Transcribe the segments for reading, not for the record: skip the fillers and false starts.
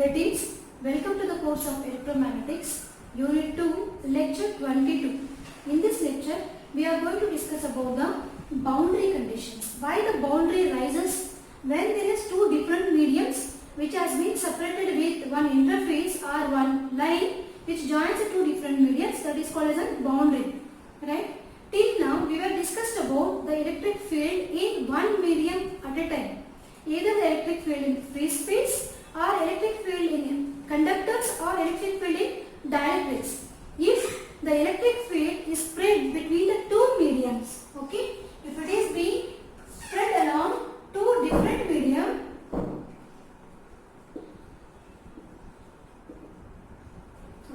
Greetings. Welcome to the course of Electromagnetics, Unit 2, Lecture 22. In this lecture, we are going to discuss about the boundary conditions. Why the boundary rises when there is two different mediums which has been separated with one interface or one line which joins the two different mediums, that is called as a boundary. Right? Till now, we have discussed about the electric field in one medium at a time. Either the electric field in free space or electric field in conductors or electric field in dielectrics. If the electric field is spread between the two mediums, okay, if it is being spread along two different medium,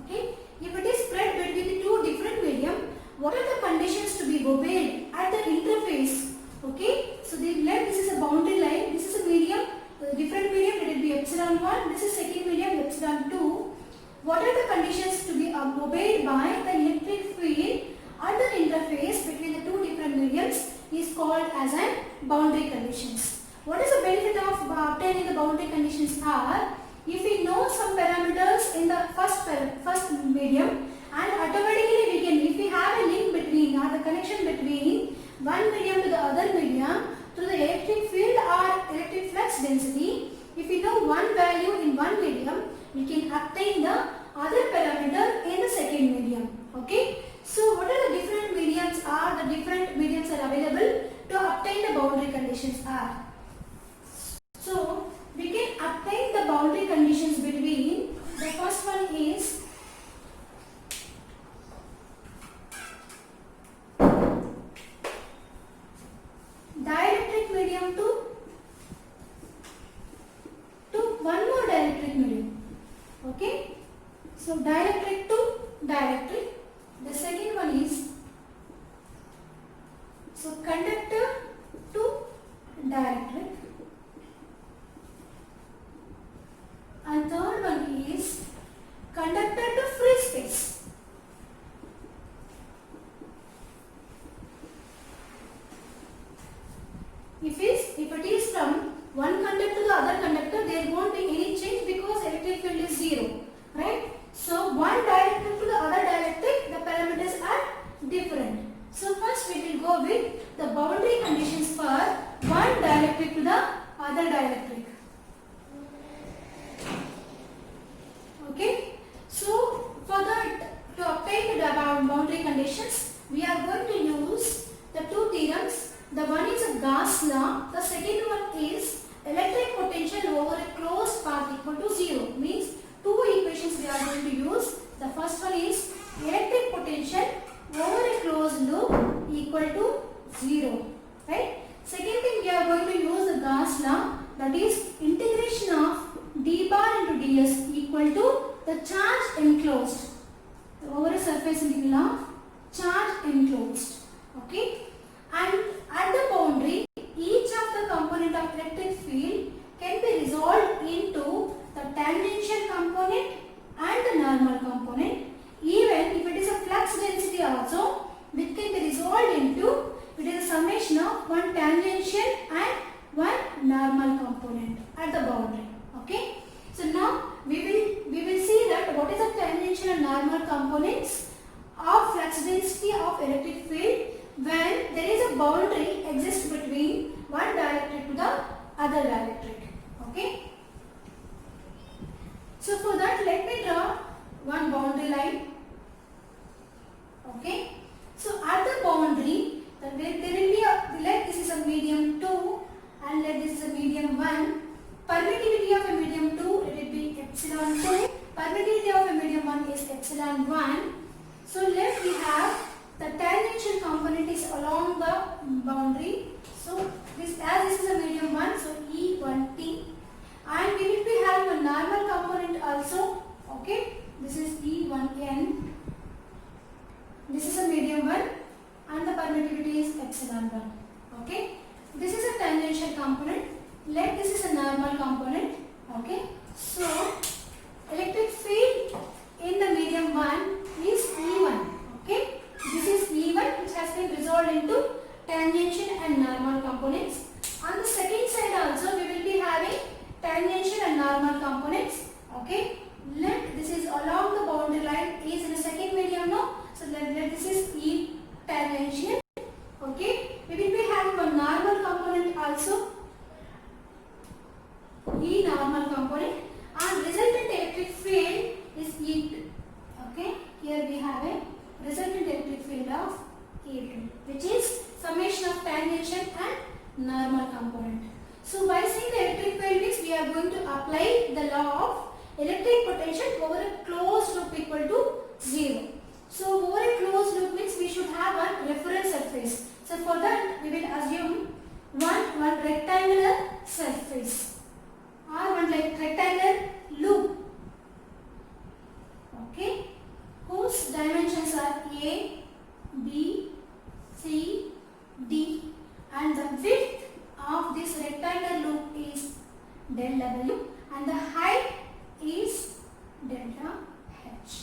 okay, if it is spread between the two different medium, what are the conditions to be obeyed at the interface? Okay, so this is a boundary line, this is a medium, different medium, let it be epsilon 1, this is second medium, epsilon 2. What are the conditions to be obeyed by the electric field at the interface between the two different mediums is called as a boundary conditions. What is the benefit of obtaining the boundary conditions are, if we know some parameters in the first medium, and automatically we can, if we have a link between or the connection between one medium to the other medium through the electric field or electric flux density, if we know one value in one medium, we can obtain the other parameter in the second medium. Okay. So what are the different mediums are available to obtain the boundary conditions are. So we can obtain the boundary conditions between, the first one is dielectric medium to one more dielectric medium. Okay. So dielectric to dielectric. The second one is conductor to dielectric. And third one is conductor to free space. If it is from one conductor to the other conductor, there won't be any change because electric field is 0. Right? So one dielectric to the other dielectric, the parameters are different. So first we will go with the boundary conditions for one dielectric to the other dielectric. Okay. So for that, to obtain the boundary conditions, we are going to use the two theorems. The one is a Gauss law. The second one is electric potential over a closed path equal to 0. Means two equations we are going to use. The first one is electric potential over a closed loop equal to 0. Right? Second thing, we are going to use the Gauss law, that is integration of d bar into ds equal to the charge enclosed over a surface integral of charge enclosed. Okay? And at the boundary, each of the component of electric field can be resolved into the tangential component and the normal component. Even if it is a flux density also, which can be resolved into, it is a summation of one tangential and one normal component at the boundary. Okay. So now we will see that what is the tangential and normal components of flux density of electric field when there is a boundary exists between one dielectric to the other dielectric. Okay. So for that, let me draw one boundary line. Okay. So at the boundary, there will be let this is a medium 2 and let this is a medium 1. Permittivity of a medium 2, let it be epsilon 2. Permittivity of a medium 1 is epsilon 1. So let we have the tangential component is along the boundary. So this is a medium 1, so E1t. And we will be having a normal component also. Okay, this is E1n. This is a medium 1 and the permittivity is epsilon 1. Okay, this is a tangential component. Let this is a normal component. Okay, so electric field in the medium 1 is E1. Okay, this is E1 which has been resolved into tangential and normal components. On the second side also we will be having tangential and normal components. electric potential over a closed loop equal to 0. So over a closed loop means we should have one reference surface. So for that we will assume one rectangular surface or one rectangular loop. Okay, whose dimensions are A, B, C, D, and the width of this rectangular loop is del W and the height is delta H.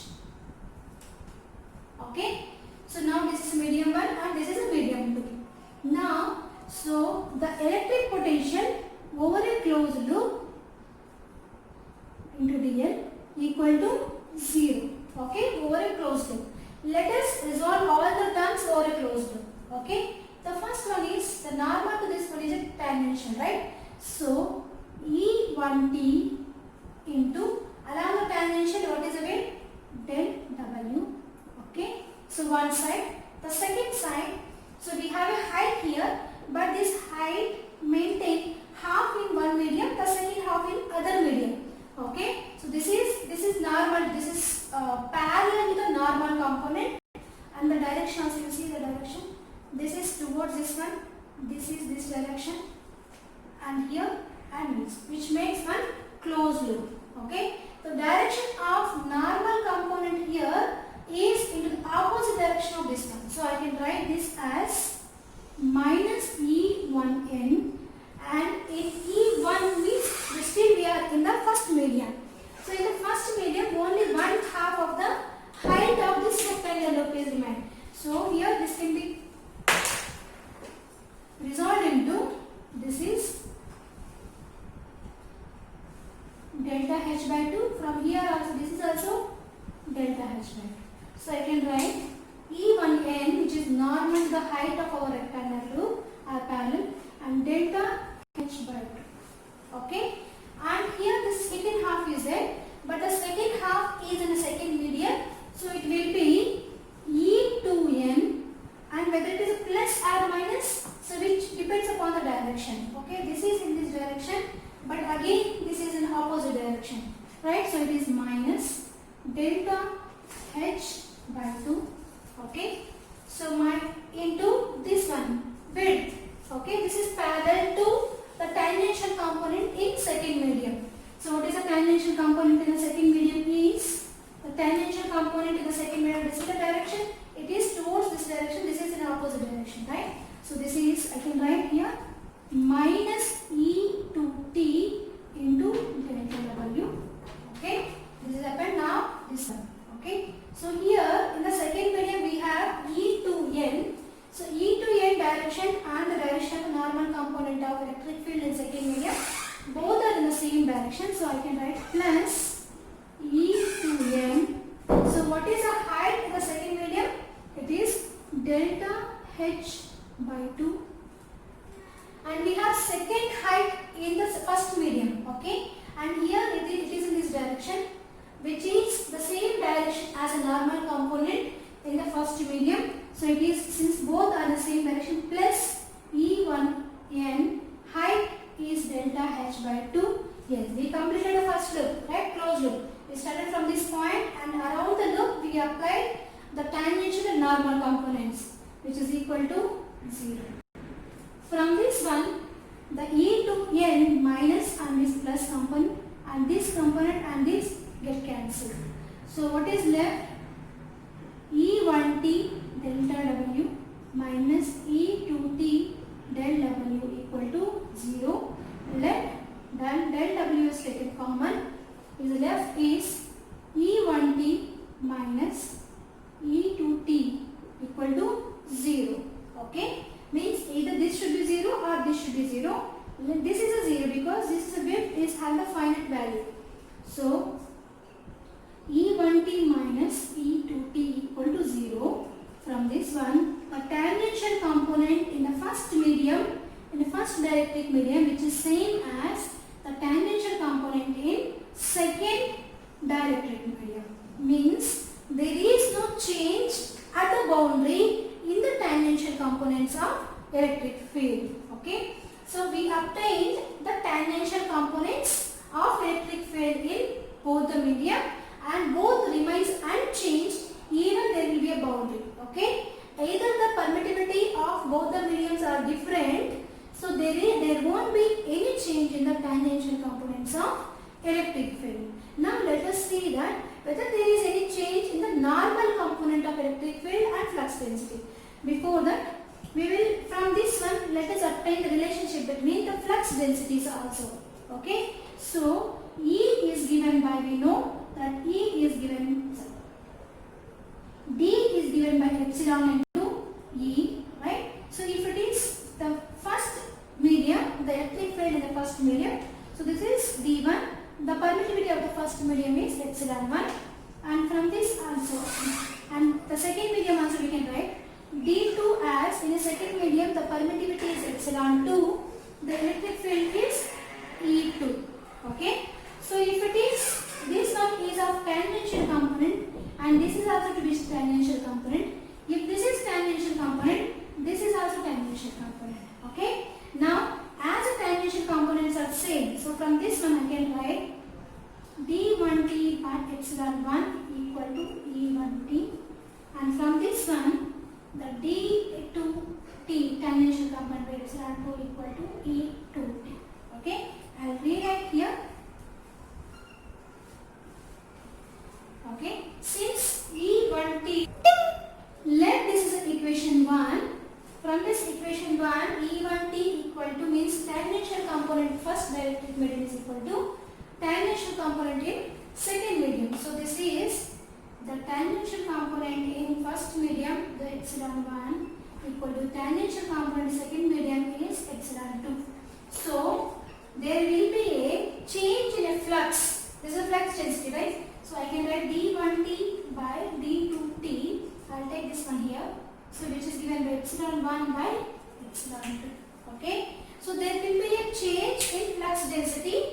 Okay, so now this is medium 1 and this is a medium 2. Now, so the electric potential over a closed loop into dl equal to 0. Okay, over a closed loop. Let us resolve all the terms over a closed loop. Okay, the first one is the normal to this one is a tangential, right? So E1t into along the tangential, what is the weight? Del W. Okay, so one side. The second side, so we have a height here, but this height maintain half in one medium, the second half in other medium. Okay, so this is normal, this is parallel to the normal component, and the direction also you see the direction. This is towards this one, this is this direction, and here and this, which makes one closed loop. Okay, the direction of normal component here is into the opposite direction of this one. So I can write this as minus E1n, and in E1 means still we are in the first medium. So in the first medium only one half of the height of this rectangular loop is remained. So here this can be resolved into, this is delta H by 2. From here also this is also delta H by 2. So I can write E1n, which is normal to the height of our rectangular loop, are parallel, and delta H by 2. Okay, and here the second half is there, but the second half is in the second medium, so it will be E2n, and whether it is a plus or minus, so which depends upon the direction. Okay, this is in this direction, but again this is in opposite direction, right? So it is minus delta H by 2. Okay, so my into this one width. Okay, this is parallel to the tangential component in second medium. So what is the tangential component in the second medium is, the tangential component in the second medium, this is the direction, it is towards this direction, this is in opposite direction, right? So this is, I can write here, minus E to T into delta W. Okay, this is happened now, this one. Okay, so here in the second medium we have E to N. So E to N direction and the direction of the normal component of electric field in second medium, both are in the same direction. So I can write plus E to N. So what is the height in the second medium? It is delta H by 2. And we have second height in the first medium. Okay, and here it is in this direction, which is the same direction as a normal component in the first medium. So it is, since both are the same direction, plus E1n, height is delta H by 2. Yes, we completed the first loop, right? Closed loop. We started from this point and around the loop we applied the tangential and normal components, which is equal to 0. From this one, the E to N minus and this plus component and this component and this get cancelled. So what is left? E1t delta W minus E2t del W equal to 0. Let del W is taken common. Is left is E1t minus E2t equal to 0. Okay, means either this should be 0 or this should be 0. This is a 0 because this width is have the finite value. So E1t minus E2t equal to 0. From this one, a tangential component in the first medium, in the first dielectric medium, which is same as the tangential component in second dielectric medium, means there is no change at the boundary in the tangential components of electric field. Okay, so we obtained the tangential components of electric field in both both the medium and both remains unchanged even there will be a boundary. Okay, either the permittivity of both the mediums are different, so there won't be any change in the tangential components of electric field. Now let us see that whether there is any change in the normal component of electric field and flux density. Before that, we will, from this one, let us obtain the relationship between the flux densities also. Okay, so E is given by, we know that E is given, D is given by epsilon into E, right? So if it is the first medium, the electric field in the first medium, so this is D1, the permittivity of the first medium is epsilon 1, and from this also, and the second medium also we can write D2 as, in a second medium the permittivity is epsilon 2, the electric field is E2. Okay, so if it is, this one is of tangential component and this is also to be tangential component. If this is tangential component, this is also tangential component. Okay, now as the tangential components are same, so from this one I can write D1t at epsilon 1 equal to E1t, and from this one the D2t tangential component by epsilon 2 equal to E2t. Okay, I will rewrite here. Okay, since E1t, let this is equation 1. From this equation 1, E1t equal to means tangential component first dielectric medium is equal to tangential component in second medium. So this is the tangential component in first medium, the epsilon 1 equal to tangential component second medium is epsilon 2. So there will be a change in a flux. This is a flux density, right? So I can write D1t by D2t. I'll take this one here. So which is given by epsilon 1 by epsilon 2. Okay. So there will be a change in flux density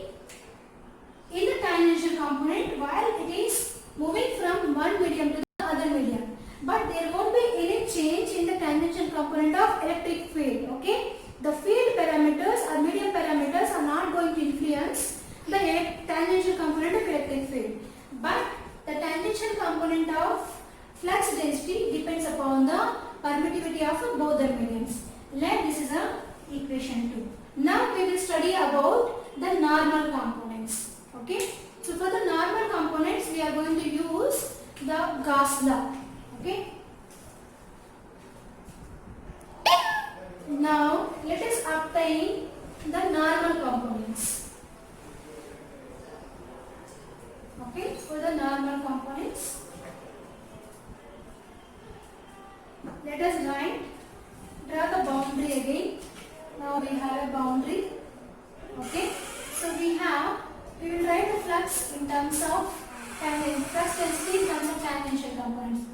in the tangential component while it is moving from one medium to the other medium. But there won't be any change in the tangential component of electric field. Okay. The field parameters or medium parameters are not going to influence the tangential component of electric field. But the tangential component of flux density depends upon the permittivity of both the mediums. Let this is a equation 2. Now we will study about the normal components. Okay. So for the normal components we are going to use the Gauss law. Okay. Now let us obtain the normal components. Okay, for the normal components, let us draw the boundary again. Now we have a boundary. Okay, so we will write the flux in terms of flux density in terms of tangential components.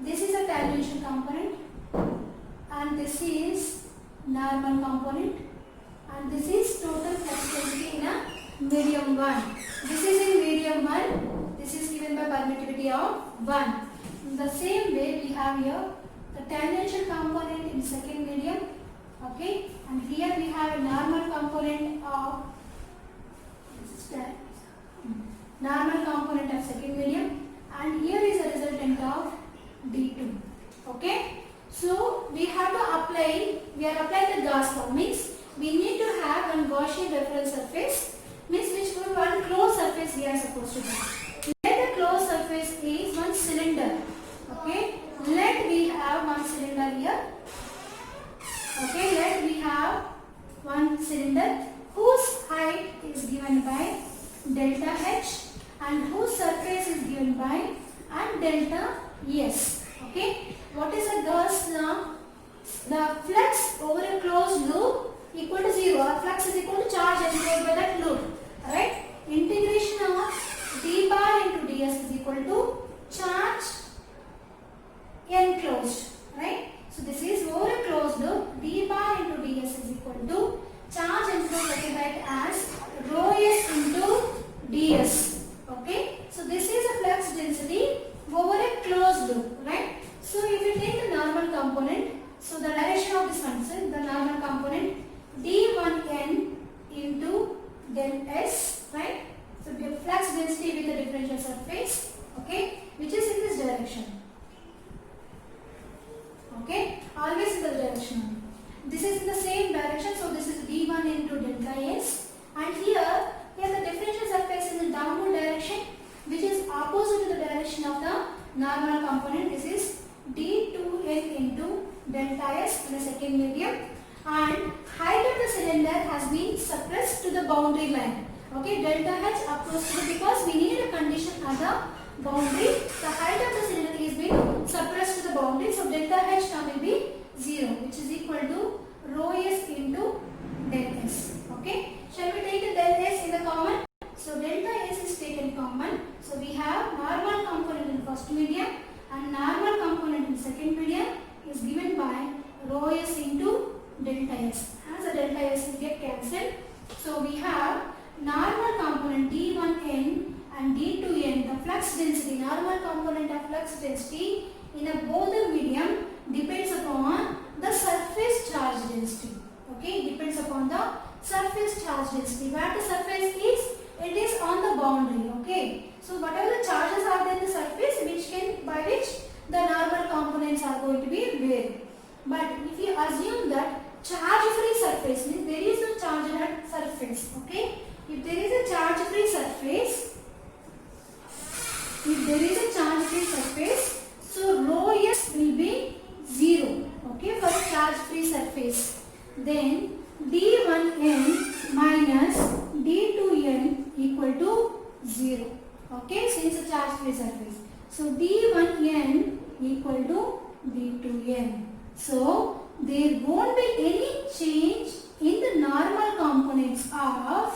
This is a tangential component and this is normal component and this is total flux density in a medium 1. This is in medium 1, this is given by permittivity of 1. In the same way we have here the tangential component in second medium. Okay, and here we have a normal component of second medium, and here is a resultant of D2. Okay, so we have to apply, we are applying the Gauss law, means we need to have one Gaussian reference surface, means which one closed surface we are supposed to have. Let the closed surface is one cylinder. Okay, let we have one cylinder here. Okay, let we have one cylinder whose height is given by delta H and whose surface is given by and delta S. Okay, what is a Gauss law? The flux over a closed loop equal to 0, or flux is equal to charge enclosed by that loop. Right? Integration of d bar into ds is equal to charge enclosed. Right? So this is over a closed loop, d bar into ds is equal to charge enclosed, I can write as rho s into ds. Okay? So this is a flux density over a closed loop. Right? So if you take the normal component, so the direction of this function, the normal component d1n into del s, right? So the flux density with the differential differential surface, okay, which is in this direction. Okay, always in the direction. This is in the same direction, so this is d1 into delta S, and here the differential surface is in downward direction, which is opposite to the direction of the normal component. This is d2n into delta S in the second medium, and height of the cylinder has been suppressed to the boundary line. Okay, delta H approach to the, because we need a condition at the boundary. The height of the cylinder is being suppressed to the boundary, so delta H term will be 0, which is equal to rho S into del S. Okay, shall we take the del S in the common? So delta S is taken common. So we have normal component in first medium and normal component in second medium is given by rho S into delta S. As the delta S will get cancelled, so we have normal component d1n and d2n. The flux density, normal component of flux density in a both the medium depends upon the surface charge density. Okay, depends upon the surface charge density. Where the surface is, it is on the boundary. Okay, so whatever the charges are there in the surface, by which the normal components are going to be varied. But if you assume that charge-free surface means there is no charge at surface. Okay, if there is a charge-free surface, so rho S will be 0. Okay, for a charge-free surface. Then d1n minus d2n equal to 0. Okay, since a charge-free surface. So d1n equal to d2n. So there won't be any change in the normal components of,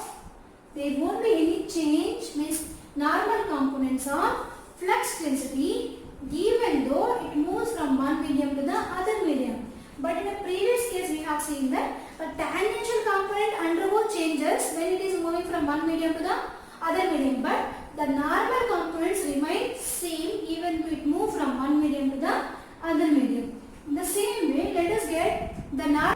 means normal components of flux density, even though it moves from one medium to the other medium. But in the previous case we have seen that a tangential component undergo changes when it is moving from one medium to the other medium, but the normal components remain same even though it moves from one medium to the other medium. In the same way, let us get the normal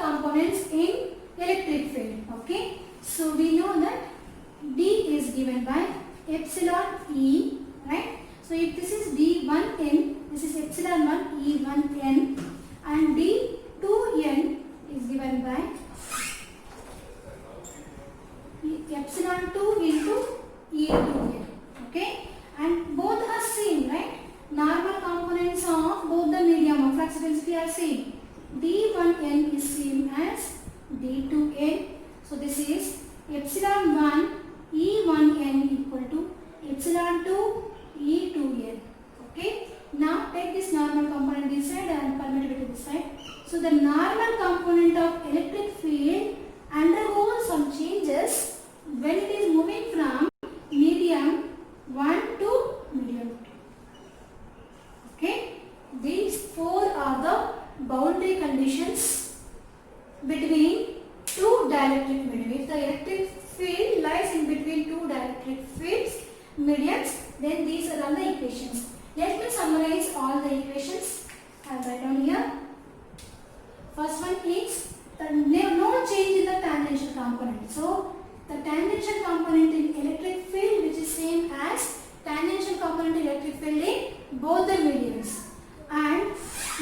components in electric field. Okay, so we know that D is given by epsilon E, right? So if this is D1n, this is epsilon 1 E1n, and D2n is given by epsilon 2 into E2n. Okay, and both are same, right? Normal components of both the medium of flux density are same. D1n is same as D2n. So this is epsilon 1 E1n equal to epsilon 2 E2n. Okay. Now take this normal component this side and permitted to this side. So the normal component of electric field undergoes some changes when it is moving from medium 1 to medium 2. Okay. These four are the boundary conditions between two dielectric medium. If the electric field lies in between two dielectric fields mediums, then these are all the equations. Let me summarize all the equations. I will write down here. First one is no change in the tangential component. So the tangential component in electric field, which is same as tangential component in electric field in both the mediums. And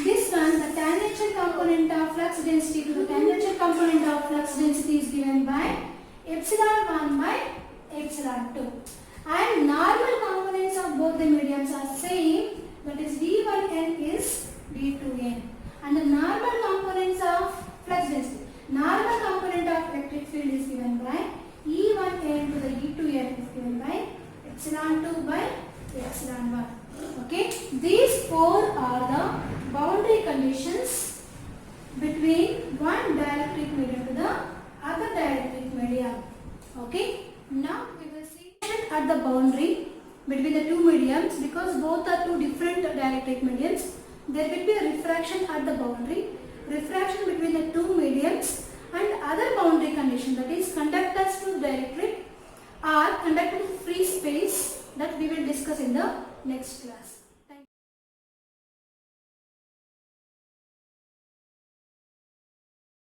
this one, the tangential component of flux density to the tangential component of flux density is given by epsilon 1 by epsilon 2. And normal components of both the mediums are same, that is D1n is D2n. And the normal components of flux density, normal component of electric field is given by E1n to the E2n is given by epsilon 2 by epsilon 1. Okay, these four are the boundary conditions between one dielectric medium to the other dielectric medium. Okay, now we will see at the boundary between the two mediums, because both are two different dielectric mediums. There will be a refraction at the boundary, refraction between the two mediums, and other boundary condition, that is conductors to dielectric or conductor to free space, that we will discuss in the next class.